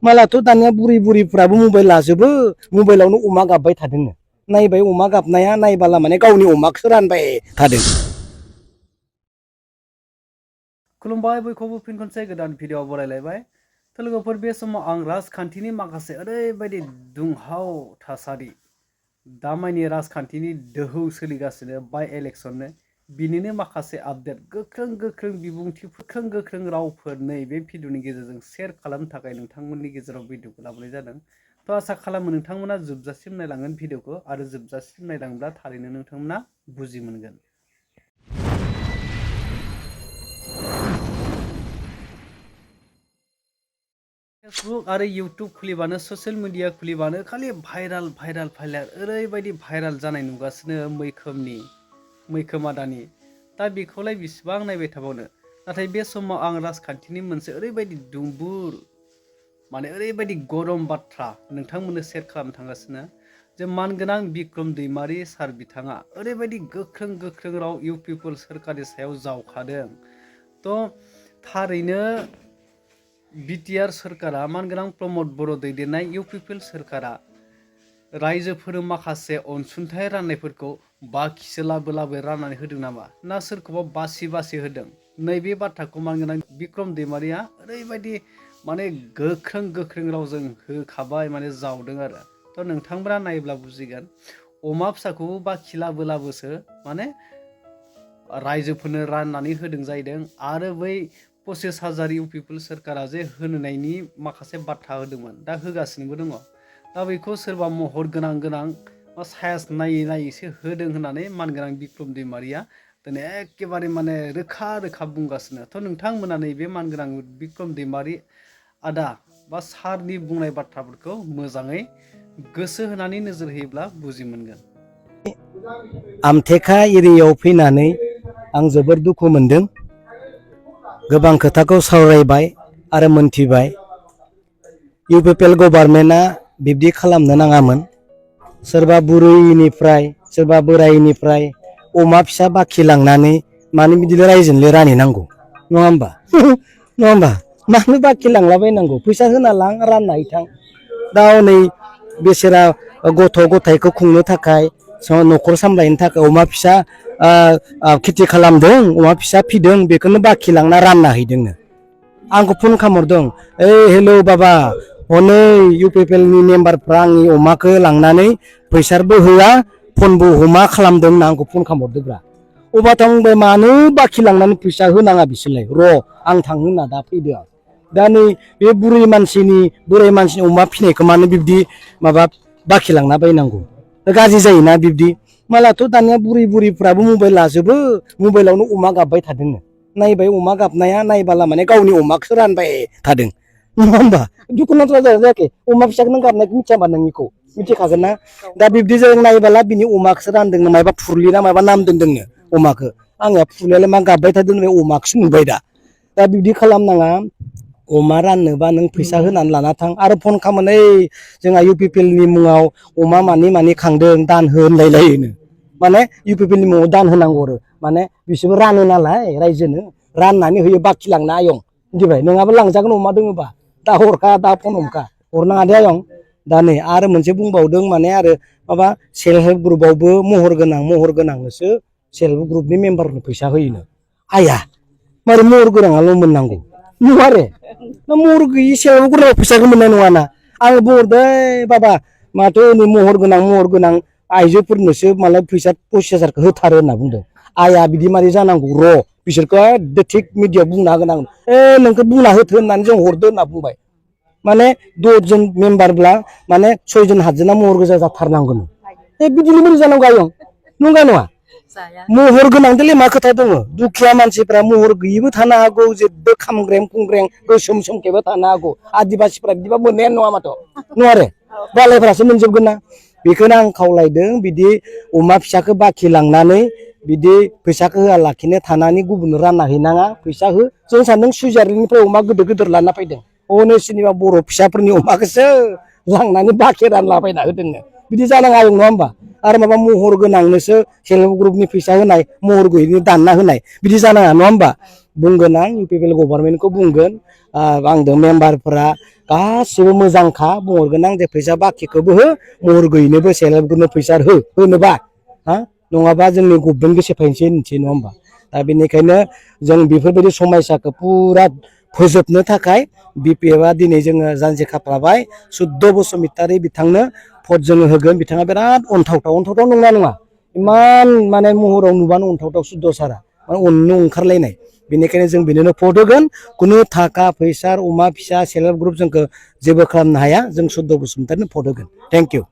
मालाथ' दानिया बुरि बुरिफ्राबो मबाइल लाजोबो मबाइलावनो अमा गाबबाय थादोंनो नायबाय अमा गाबनाया नायबाला माने गावनि अमाखौसो रानबाय थादों। खुलुमबाय बयखौबो फिन खनसे गोदान भिडिअ बरायलायबाय। थ' लोगोफोर बे समाव आं राजखान्थिनि माखासे ओरैबायदि दुंहाव थासारि दामानि राजखान्थिनि दोहौ सोलिगासिनो बाय इलेक्शननो बिनिनो माखासे आपडेट गोख्रों बिबुंथि रावफोर नैबे भिडिअनि गेजेरजों शेयार खालामनो थाखाय नोंथांमोननि गेजेराव भिडिअखौ लाबोनाय जादों। थ' आसा खालामो नोंथांमोना जोबजासिम नायलांगोन भिडिअखौ आरो जोबजासिम नायलांब्ला थारैनो नोंथांमोना बुजि मोनगोन। फेसबुक आरो इउटुब खुलिबानो ससियेल मिडिया खुलिबानो खालि भाइराल ओरैबायदि भाइराल जानाय नुगासिनो मैखोम आदानि दा बेखौलाय बेसेबां नायबाय थाबावनो। नाथाय बे समाव आं राजखान्थिनि मोनसे ओरैबायदि दुंबुर माने ओरैबायदि गरम बाथ्रा नोंथांमोननो शेयार खालामनो थांगासिनो जे मानगोनां बिक्रम दैमारि सार बिथाङा ओरैबायदि गोख्रों राव इउ पिपल सोरखारनि सायाव जावखादों। थ' थारैनो बिटिआर सोरखारा मानगोनां प्रमद बर' दैदेननाय इउ पिपल सोरखारा रायजोफोरनो माखासे अनसुंथाइ राननायफोरखौ बाखिसो लाबो राननानै होदों नामा ना सोरखौबा बासि होदों। नैबे बाथ्राखौ मानगोनां बिक्रम दैमारिया ओरैबायदि माने गोख्रों रावजों होखाबाय माने जावदों आरो। थ' नोंथांमोना नायोब्ला बुजिगोन अमा फिसाखौबो बाखि लाबोसो माने रायजोफोरनो राननानै होदों जाहैदों। आरो बै 25,000 इउ पिपल सोरखारा जे होनायनि माखासे बाथ्रा होदोंमोन दा होगासिनोबो दङ। दा बेखौ सोरबा महर गोनां बा सायास नायैसो होदों होननानै मानगोनां बिक्रम दैमारिया दिनै एखेबारे माने रोखा बुंगासिनो। थ' नोंथांमोना नैबे मानगोनां बिक्रम दैमारि आदा बा सारनि बुंनाय बाथ्राफोरखौ मोजाङै गोसो होनानै नोजोर होयोब्ला बुजि मोनगोन। आमथेखा एरियायाव फैनानै आं जोबोर दुखु मोनदों। गोबां खोथाखौ सावरायबाय आरो मोनथिबाय इउ पिपल गभर्नमेन्टआ बिब्दि खालामनो नाङामोन। सोरबा बुरैनिफ्राय सोरबा बोराइनिफ्राय अमा फिसा बाखि लांनानै मानो बिदिनो रायजोनो रानहैनांगौ नङा होमबा मानो बाखि लांलाबायनांगौ फैसा होना लां रानना हैथां। दा हनै बेसेरा गथ' गथायखौ खुंनो थाखाय न'खर सामलायनो थाखाय अमा फिसा खेथि खालामदों अमा फिसा फिदों बेखौनो बाखि लांना रानना हैदोंनो। आंखौ फन खालामहरदों हेलौ बाबा हनै इउ पिपलनि मेम्बारफ्रा आंनि अमाखौ लांनानै फैसाबो होआ फनबो हमा खालामदों होनना आंखौ फन खालामहरदोंब्रा। अबाथ' आं बुंबाय मानो बाखि लांनानै फैसा होनाङा बिसोरलाय आं थांनो होनना दा फैदो आं। दा नै बे बोराइ मानसिनि अमा फिनायखौ मानो बिब्दि माबा बाखि लांना बायनांगौ गाज्रि जायोना बिब्दि। मालाथ' दानिया बुरि बुरिफ्राबो मबाइल लाजोबो मबाइलावनो अमा गाबबाय थादोंनो नायबाय अमा गाबनाया नायबाला माने गावनि अमाखौसो रानबाय थादों नङा होमबा। दुखुनांथाव जायाखै अमा फिसाखौ नों गाबनायखौ मिथियाबा नोंनिखौ मिथिखागोन ना। दा बिब्दि जों नायबाला बिनि अमाखौसो रानदोंनो मायबा फुरलि ना माबा नाम दोनदोंनो अमाखौ। आंनिया फुरलियालाय मा गाबबाय थादों अमाखौसो नुबाय दा बिब्दि खालामनाङा। अमा राननोबा नों फैसा होनानै लाना थां आरो फन खालामो जोंहा इउ पिपलनि मुङाव अमा मानि खांदों दान हो होनलायलायोनो। माने इउ पिपलनि मुङाव दान होनांगौ आरो माने बिसोरबो रानो नालाय रायजोनो राननानै होयो बाखि लांना आयं मिथिबाय नङाबा लांजागोन अमा दोङोबा दा हरखा दा फन हमखा हरनाङा दे आयं। दा नै आरो मोनसे बुंबावदों माने आरो माबा सेल्फ हेल्प ग्रुपआवबो महर गोनांनोसो सेल्फ हेल्प ग्रुपनि मेम्बारनो फैसा होयोनो। आया मारै महर गोनाङाल' मोननांगौ नङा आरो ना महर गैयि सेल्फ हेल्प ग्रुपआव फैसाखौ मोननाय नङाना। आङो बुंहरदों बाबा माथो महर गोनां आइजोफोरनोसो मालाय फैसा 25,000 होथारो होनना बुंदों। आइया बिदि मारै जानांगौ बिसोरखौ एकदम थिग मिडियाआव बुंना होगोन आं नोंखौ बुंना होथो होननानै जों हरदो होनना बुंबाय। माने 10 जन मेम्बारब्ला माने 6 जन 7 जना महर गोजा जाथारनांगोन। बिदिनो बोरै जानांगौ आयं नंगौ नङा। महर गोनांदोंलै मा खोथा दङ दुखिया मानसिफ्रा महर गैयिबो थानो हागौ जेबो खामग्रें खुंग्रें गोसोम सोमखेबो थानो हागौ आदिबासिफ्रा बिदिबा मोननायानो नङा माथ' नङा आरो बालायफ्रासो मोनजोबगोन ना। बेखौनो आं खावलायदों बिदि अमा फिसाखौ बाखि लांनानै बिदि फैसाखौ होआलाखिनो थानानै गुबुननो रानना हैनाङा फैसा हो। जों सानदों सुइजारलेण्डनिफ्राय अमा गिदिर लाना फैदों सोरनिबा बर' फिसाफोरनि अमाखौसो लांनानै बाखि रानलाबायना होदोंनो बिदि जानाङा नङा होमबा। आरो माबा महर गोनांनोसो सेल्फ हेल्प ग्रुपनि फैसा होनाय महर गैयिनो दानना होनाय बिदि जानाङा नङा होमबा। बुंगोन आं इउ पिपल गभर्नमेन्टखौ बुंगोन आंदों मेम्बारफोरा गासिबो मोजांखा बुंहरगोन आं जे फैसा बाखिखौबो हो महर गैयिनोबो सेल्फ हेल्प ग्रुपनो फैसा होनोबा हा नङाबा जोंनि गभमेन्ट गोसो फैनोसै होनसै नङा होमबा दा बेनिखायनो जों बेफोरबायदि समयसाखौ पुरा फोजोबनो थाखाय बिपिएफआ दिनै जोङो जानजि खाफ्राबाय 14 बसुमतारी बिथांनो भट जोङो होगोन बिथाङा बिराद अनथावथाव नङा नङा इमान माने महराव नुबानो अनथावथाव सुद्द सारा माने अननो ओंखारलायनाय बेनिखायनो जों बिनोनो भट होगोन खुनु थाखा फैसा अमा फिसा सेल्फ हेल्प ग्रुप जोंखौ जेबो खालामनो हाया जों 14 बसुमतारीनो भट होगोन थेंक इउ